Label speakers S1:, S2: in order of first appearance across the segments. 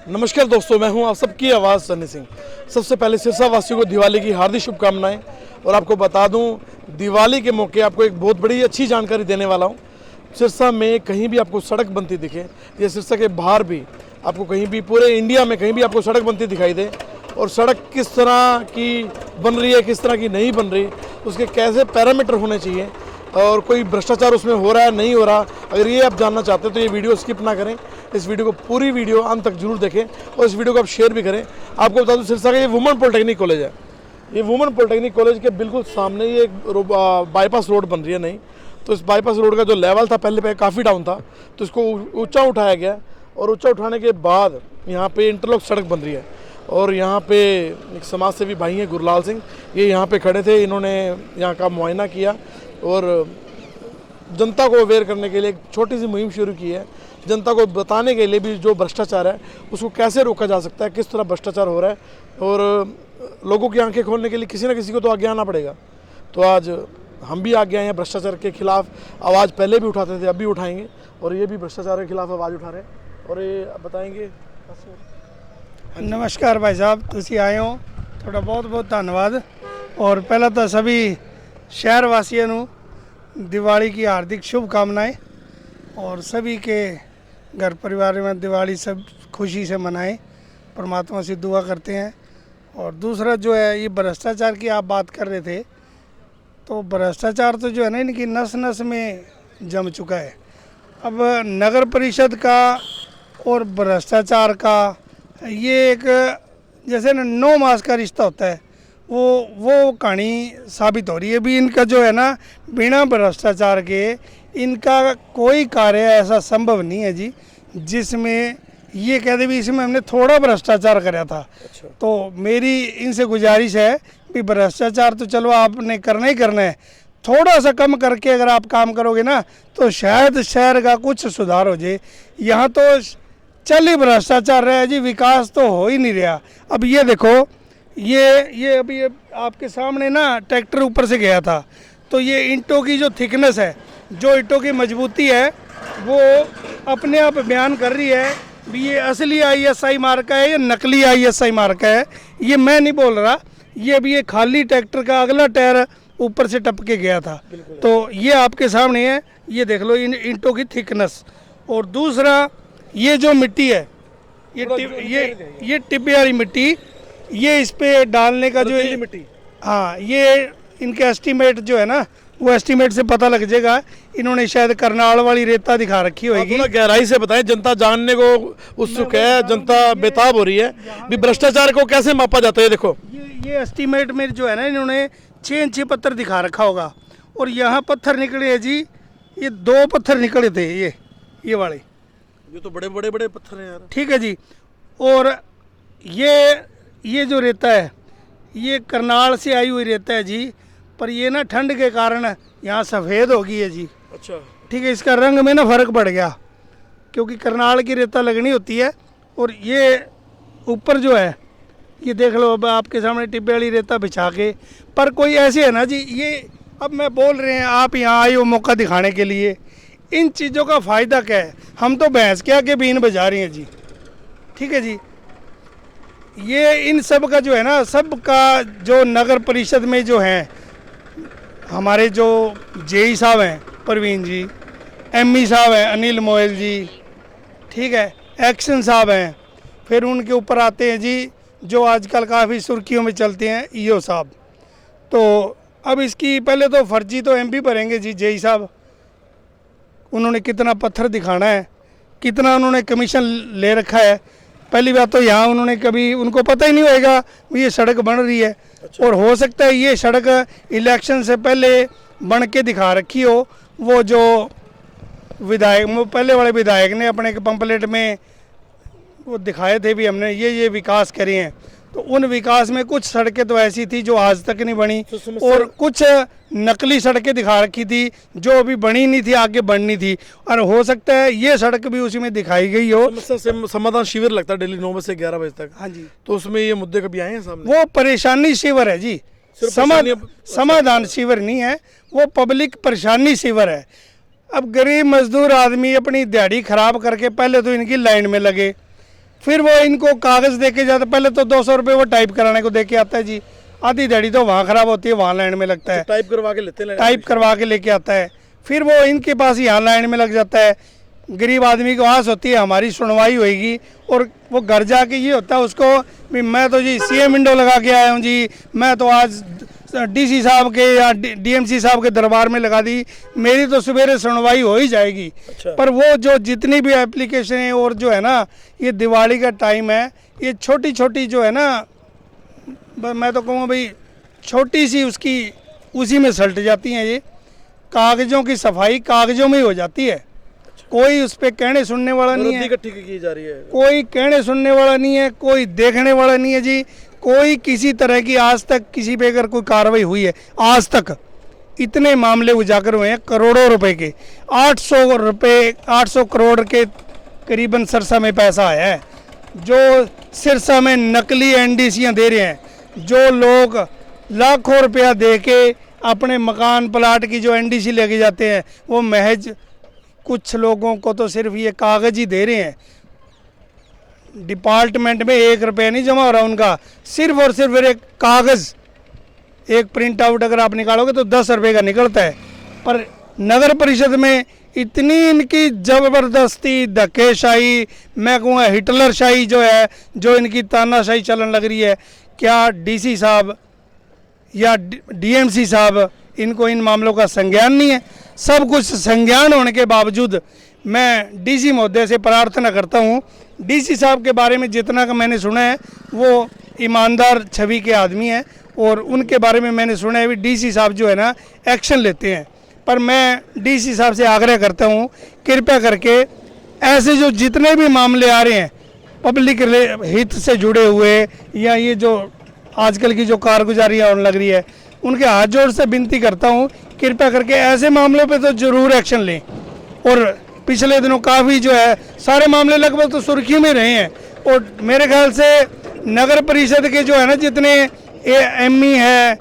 S1: नमस्कार दोस्तों, मैं हूं आप सबकी आवाज़ सन्नी सिंह। सबसे पहले सिरसा वासियों को दिवाली की हार्दिक शुभकामनाएं। और आपको बता दूं, दिवाली के मौके आपको एक बहुत बड़ी अच्छी जानकारी देने वाला हूं। सिरसा में कहीं भी आपको सड़क बनती दिखे या सिरसा के बाहर भी आपको कहीं भी, पूरे इंडिया में कहीं भी आपको सड़क बनती दिखाई दे, और सड़क किस तरह की बन रही है, किस तरह की नहीं बन रही, उसके कैसे पैरामीटर होने चाहिए और कोई भ्रष्टाचार उसमें हो रहा है नहीं हो रहा, अगर ये आप जानना चाहते हैं तो ये वीडियो स्किप ना करें। इस वीडियो को पूरी वीडियो अंत तक जरूर देखें और इस वीडियो को आप शेयर भी करें। आपको बता दूं, सिरसा का ये वुमेन पॉलिटेक्निक कॉलेज है। ये वुमेन पॉलिटेक्निक कॉलेज के बिल्कुल सामने ये बाईपास रोड बन रही है नई। तो इस बाईपास रोड का जो लेवल था पहले काफ़ी डाउन था, तो इसको ऊँचा उठाया गया और ऊँचा उठाने के बाद यहाँ पर इंटरलॉक सड़क बन रही है। और यहाँ पे एक समाज सेवी भाई हैं गुरलाल सिंह, ये यहाँ पे खड़े थे। इन्होंने यहाँ का मुआयना किया और जनता को अवेयर करने के लिए एक छोटी सी मुहिम शुरू की है। जनता को बताने के लिए भी जो भ्रष्टाचार है उसको कैसे रोका जा सकता है, किस तरह भ्रष्टाचार हो रहा है, और लोगों की आंखें खोलने के लिए किसी न किसी को तो आगे आना पड़ेगा। तो आज हम भी आगे आए हैं, भ्रष्टाचार के खिलाफ आवाज़ पहले भी उठाते थे, अब भी उठाएंगे, और ये भी भ्रष्टाचार के खिलाफ आवाज़ उठा रहे हैं और ये बताएंगे।
S2: नमस्कार भाई साहब, तुसी आए हो, थोड़ा बहुत बहुत धन्यवाद। और पहला तो सभी शहर वासियों ਨੂੰ दिवाली की हार्दिक शुभकामनाएं, और सभी के घर परिवार में दिवाली सब खुशी से मनाएं, परमात्मा से दुआ करते हैं। और दूसरा जो है, ये भ्रष्टाचार की आप बात कर रहे थे, तो भ्रष्टाचार तो जो है ना, इनकी नस नस में जम चुका है। अब नगर परिषद का और भ्रष्टाचार का ये एक जैसे ना 9 मास का रिश्ता होता है, वो कहानी साबित हो रही है। भी इनका जो है ना, बिना भ्रष्टाचार के इनका कोई कार्य ऐसा संभव नहीं है जी, जिसमें ये कह दे भी इसमें हमने थोड़ा भ्रष्टाचार करा था।
S1: अच्छा।
S2: तो मेरी इनसे गुजारिश है कि भ्रष्टाचार तो चलो आपने करना ही करना है, थोड़ा सा कम करके अगर आप काम करोगे ना, तो शायद शहर का कुछ सुधार हो जाए। यहाँ तो चल ही भ्रष्टाचार रहा है जी, विकास तो हो ही नहीं रहा। अब ये देखो, ये अभी आपके सामने ना ट्रैक्टर ऊपर से गया था, तो ये ईंटों की जो थिकनेस है, जो ईंटों की मजबूती है, वो अपने आप बयान कर रही है भी ये असली ISI मार्का है या नकली ISI मार्का है। ये मैं नहीं बोल रहा, ये भी ये खाली ट्रैक्टर का अगला टायर ऊपर से टपके गया था। तो ये आपके सामने है, ये देख लो इन ईंटों की थिकनेस। और दूसरा, ये जो मिट्टी है, ये टिब्बे वाली मिट्टी, ये इस पे डालने का जो
S1: मिट्टी,
S2: हाँ, ये इनके एस्टीमेट जो है ना, वो एस्टीमेट से पता लग जाएगा। इन्होंने शायद करनाल वाली रेता दिखा रखी होगी।
S1: थोड़ा गहराई से बताएं, जनता जानने को उत्सुक है, जनता बेताब हो रही है भी भ्रष्टाचार को कैसे मापा जाता है। देखो,
S2: ये एस्टीमेट में जो है ना, इन्होंने 6 पत्थर दिखा रखा होगा, और यहाँ पत्थर निकले हैं जी, ये 2 पत्थर निकले थे, ये वाले,
S1: ये तो बड़े बड़े बड़े पत्थर हैं यार।
S2: ठीक है जी। और ये जो रेता है, ये करनाल से आई हुई रेता है जी, पर ये ना ठंड के कारण यहाँ सफ़ेद हो गई है जी।
S1: अच्छा,
S2: ठीक है, इसका रंग में ना फ़र्क पड़ गया, क्योंकि करनाल की रेता लगनी होती है। और ये ऊपर जो है, ये देख लो, अब आपके सामने टिब्बे वाली रेता बिछा के, पर कोई ऐसे है ना जी, ये अब मैं बोल रहे हैं, आप यहाँ आए हो मौका दिखाने के लिए, इन चीज़ों का फ़ायदा क्या है? हम तो भैंस के आगे बीन बजा रहे हैं जी, ठीक है जी। ये इन सब का जो है ना, सब का जो नगर परिषद में जो है, हमारे जो JE साहब हैं परवीन जी, ME साहब हैं अनिल मोयल जी, ठीक है, एक्शन साहब हैं, फिर उनके ऊपर आते हैं जी जो आजकल काफ़ी सुर्खियों में चलते हैं, EO साहब। तो अब इसकी पहले तो फर्जी तो MP भरेंगे जी JE साहब। उन्होंने कितना पत्थर दिखाना है, कितना उन्होंने कमीशन ले रखा है। पहली बात तो यहाँ उन्होंने कभी, उनको पता ही नहीं होएगा ये सड़क बन रही है। अच्छा। और हो सकता है ये सड़क इलेक्शन से पहले बन के दिखा रखी हो। वो जो विधायक, वो पहले वाले विधायक ने अपने पंपलेट में वो दिखाए थे भी, हमने ये विकास करे हैं। तो उन विकास में कुछ सड़कें तो ऐसी थी जो आज तक नहीं बनी, और कुछ नकली सड़कें दिखा रखी थी जो अभी बनी नहीं थी, आगे बननी थी। और हो सकता है ये सड़क भी उसी में दिखाई गई हो।
S1: समाधान शिविर लगता है डेली 9 बजे से 11 बजे तक।
S2: हाँ जी।
S1: तो उसमें ये मुद्दे कभी आए हैं सामने?
S2: वो परेशानी शिविर है जी, समाधान शिविर नहीं है, वो पब्लिक परेशानी शिविर है। अब गरीब मजदूर आदमी अपनी दिहाड़ी खराब करके पहले तो इनकी लाइन में लगे, फिर वो इनको कागज़ दे के जाता, पहले तो 200 रुपये वो टाइप कराने को दे के आता है जी, आधी दिहाड़ी तो वहाँ ख़राब होती है, वहाँ लाइन में लगता है,
S1: टाइप करवा के लेते हैं,
S2: टाइप करवा के लेके आता है, फिर वो इनके पास यहाँ लाइन में लग जाता है। गरीब आदमी को आस होती है हमारी सुनवाई होएगी, और वो घर जाके ये होता है उसको भी मैं तो जी सीएम विंडो लगा के आया हूँ जी, मैं तो आज डीसी साहब के या डीएमसी साहब के दरबार में लगा दी, मेरी तो सवेरे सुनवाई हो ही जाएगी।
S1: अच्छा।
S2: पर वो जो जितनी भी एप्लीकेशन है और जो है ना, ये दिवाली का टाइम है, ये छोटी छोटी जो है ना, मैं तो कहूँगा भाई छोटी सी उसकी उसी में सलट जाती हैं। ये कागज़ों की सफाई कागज़ों में ही हो जाती है, कोई उस पर कहने सुनने वाला नहीं है,
S1: इकट्ठी की जा रही है,
S2: कोई कहने सुनने वाला नहीं है, कोई देखने वाला नहीं है जी। कोई किसी तरह की आज तक किसी पे अगर कोई कार्रवाई हुई है, आज तक इतने मामले उजागर हुए हैं करोड़ों रुपए के, 800 करोड़ के करीबन सिरसा में पैसा आया है, जो सिरसा में नकली एनडीसीयाँ दे रहे हैं, जो लोग लाखों रुपया दे के अपने मकान प्लाट की जो एनडीसी लेके जाते हैं, वो महज कुछ लोगों को तो सिर्फ ये कागज़ ही दे रहे हैं, डिपार्टमेंट में 1 रुपया नहीं जमा हो रहा उनका, सिर्फ और सिर्फ एक कागज़, एक प्रिंट आउट अगर आप निकालोगे तो 10 रुपये का निकलता है। पर नगर परिषद में इतनी इनकी ज़बरदस्ती, धक्केशाही, मैं कहूँगा हिटलरशाही जो है, जो इनकी तानाशाही चलन लग रही है, क्या डीसी साहब या डीएमसी साहब इनको इन मामलों का संज्ञान नहीं है? सब कुछ संज्ञान होने के बावजूद मैं डीसी महोदय से प्रार्थना करता हूँ, डीसी साहब के बारे में जितना का मैंने सुना है वो ईमानदार छवि के आदमी हैं, और उनके बारे में मैंने सुना है भी डीसी साहब जो है ना एक्शन लेते हैं। पर मैं डीसी साहब से आग्रह करता हूँ, कृपया करके ऐसे जो जितने भी मामले आ रहे हैं पब्लिक हित से जुड़े हुए, या ये जो आजकल की जो कारगुजारियाँ होने लग रही है, उनके हाथ जोड़ से विनती करता हूँ कृपया करके ऐसे मामलों पे तो ज़रूर एक्शन लें। और पिछले दिनों काफ़ी जो है सारे मामले लगभग तो सुर्खियों में रहे हैं, और मेरे ख्याल से नगर परिषद के जो है ना जितने एमई है,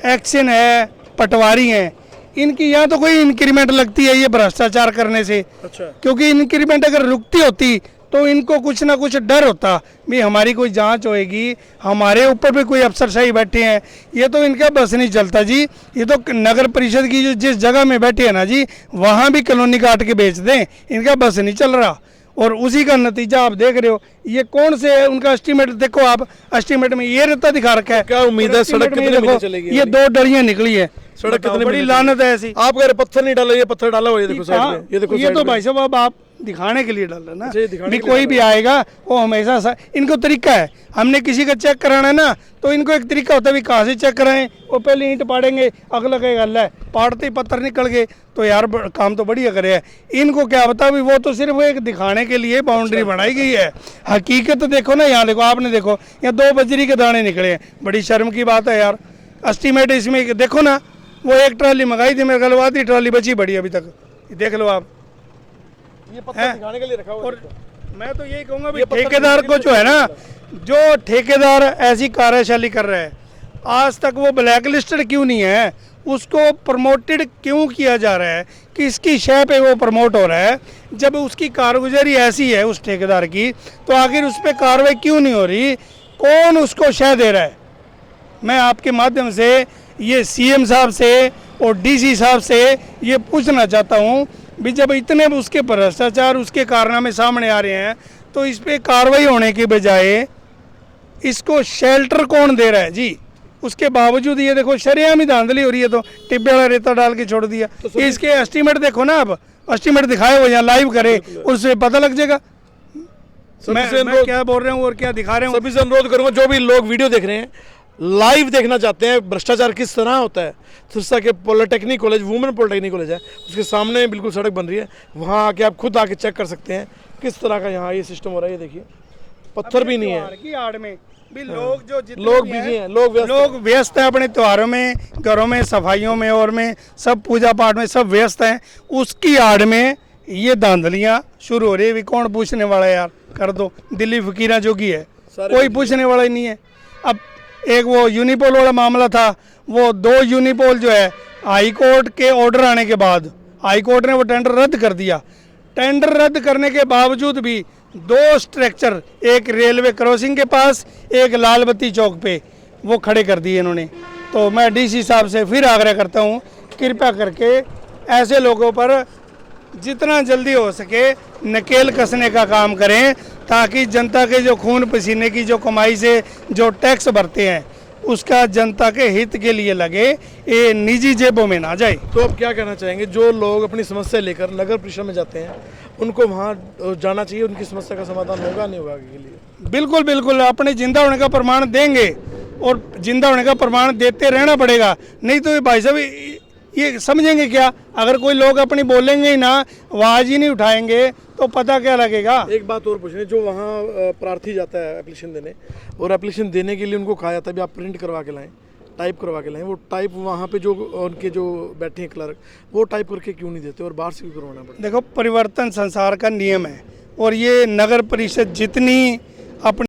S2: एक्शन है, पटवारी हैं, इनकी यहाँ तो कोई इंक्रीमेंट लगती है ये भ्रष्टाचार करने से।
S1: अच्छा।
S2: क्योंकि इंक्रीमेंट अगर रुकती होती तो इनको कुछ ना कुछ डर होता भी हमारी कोई जांच होएगी, हमारे ऊपर भी कोई अफसरशाही बैठे हैं, ये तो इनका बस नहीं चलता जी। ये तो नगर परिषद की जो जिस जगह में बैठे हैं ना जी, वहाँ भी कॉलोनी काट के बेच दें, इनका बस नहीं चल रहा। और उसी का नतीजा आप देख रहे हो, ये कौन से उनका एस्टीमेट देखो आप, एस्टीमेट में ये रेता दिखा रखा है,
S1: क्या उम्मीद है सड़क कितने महीने चलेगी?
S2: ये 2 डलियाँ निकली है,
S1: सड़क कितने
S2: बड़ी लानत है ऐसी।
S1: आप कह रहे पत्थर नहीं डाला, ये पत्थर डाला हुआ, ये देखो साइड में, ये देखो
S2: ये तो भाई साहब अब आप दिखाने के लिए डाल रहे ना,
S1: जी, दिखाने
S2: भी
S1: के लिए
S2: कोई भी आएगा वो हमेशा इनको तरीका है, हमने किसी का चेक कराना है ना तो इनको एक तरीका होता है भी कहाँ से चेक कराएं, वो पहले ईंट पाड़ेंगे, अगला कहेगा अल्लाह पाड़ते ही पत्थर निकल गए तो यार काम तो बढ़िया करे है। इनको क्या पता भी वो तो सिर्फ एक दिखाने के लिए बाउंड्री बनाई गई है, हकीकत देखो ना, यहाँ देखो, आपने देखो यहाँ 2 बजरी के दाने निकले हैं, बड़ी शर्म की बात है यार। एस्टीमेट इसमें देखो ना, वो 1 ट्राली मंगाई थी, मेरे ख्याल आधी ट्राली बची बड़ी अभी तक, देख लो आप,
S1: ये पत्थर दिखाने के लिए रखा हुआ है।
S2: और मैं तो यही कहूँगा भाई ठेकेदार को जो है ना, जो ठेकेदार ऐसी कार्यशैली कर रहा है, आज तक वो ब्लैक लिस्टेड क्यों नहीं है, उसको प्रमोटेड क्यों किया जा रहा है, किसकी शय पे वो प्रमोट हो रहा है? जब उसकी कारगुजारी ऐसी है उस ठेकेदार की, तो आखिर उस पर कार्रवाई क्यों नहीं हो रही? कौन उसको शय दे रहा है? मैं आपके माध्यम से ये सीएम साहब से और डीसी साहब से ये पूछना चाहता हूँ भी जब इतने उसके भ्रष्टाचार, उसके कारनामे सामने आ रहे हैं, तो इस पर कार्रवाई होने के बजाय इसको शेल्टर कौन दे रहा है जी? उसके बावजूद ये देखो शरेआम ही धांधली हो रही है, तो टिब्बे वाला रेता डाल के छोड़ दिया। तो इसके एस्टीमेट देखो ना, आप एस्टीमेट दिखाए हो यहाँ लाइव करे, उससे पता लग जाएगा मैं क्या बोल रहा हूँ और क्या दिखा रहा हूँ।
S1: सभी से अनुरोध करूंगा जो भी लोग वीडियो देख रहे हैं, लाइव देखना चाहते हैं भ्रष्टाचार किस तरह होता है, सिरसा के polytechnic college, women polytechnic college है, उसके सामने बिल्कुल सड़क बन रही है, वहाँ आके आप खुद आके चेक कर सकते हैं किस तरह का यहाँ ये सिस्टम हो रहा है। ये देखिए पत्थर भी नहीं है
S2: की आड़ में भी लोग जो जितने
S1: लोग
S2: भी
S1: बिजी हैं, लोग
S2: व्यस्त हैं अपने त्योहारों में, घरों में, सफाइयों में और में सब पूजा पाठ में सब व्यस्त हैं, उसकी आड़ में ये धांधलियाँ शुरू हो रही है। भी कौन पूछने वाला है यार, कर दो, दिल्ली फकीरा जोगी है, कोई पूछने वाला ही नहीं है। अब एक वो यूनिपोल वाला मामला था, वो 2 यूनिपोल जो है हाई कोर्ट के ऑर्डर आने के बाद हाई कोर्ट ने वो टेंडर रद्द कर दिया। टेंडर रद्द करने के बावजूद भी दो स्ट्रक्चर, एक रेलवे क्रॉसिंग के पास, एक लाल बत्ती चौक पे, वो खड़े कर दिए इन्होंने। तो मैं डीसी साहब से फिर आग्रह करता हूँ, कृपया करके ऐसे लोगों पर जितना जल्दी हो सके नकेल कसने का काम करें, ताकि जनता के जो खून पसीने की जो कमाई से जो टैक्स भरते हैं उसका जनता के हित के लिए लगे, ये निजी जेबों में ना जाए।
S1: तो अब क्या कहना चाहेंगे, जो लोग अपनी समस्या लेकर नगर परिषद में जाते हैं उनको वहाँ जाना चाहिए, उनकी समस्या का समाधान होगा नहीं होगा के लिए?
S2: बिल्कुल बिल्कुल, अपने जिंदा होने का प्रमाण देंगे और जिंदा होने का प्रमाण देते रहना पड़ेगा। नहीं तो ये भाई साहब ये समझेंगे क्या? अगर कोई लोग अपनी बोलेंगे ही ना, आवाज ही नहीं उठाएंगे, तो पता क्या लगेगा।
S1: एक बात और पूछनी, जो वहाँ प्रार्थी जाता है एप्लीकेशन देने, और एप्लीकेशन देने के लिए उनको कहा जाता है भी आप प्रिंट करवा के लाएं, टाइप करवा के लाएं, वो टाइप वहाँ पे जो उनके जो बैठे हैं क्लर्क, वो टाइप करके क्यों नहीं देते और बाहर से क्यों करवाना पड़ता है?
S2: देखो, परिवर्तन संसार का नियम है, और ये नगर परिषद जितनी अपनी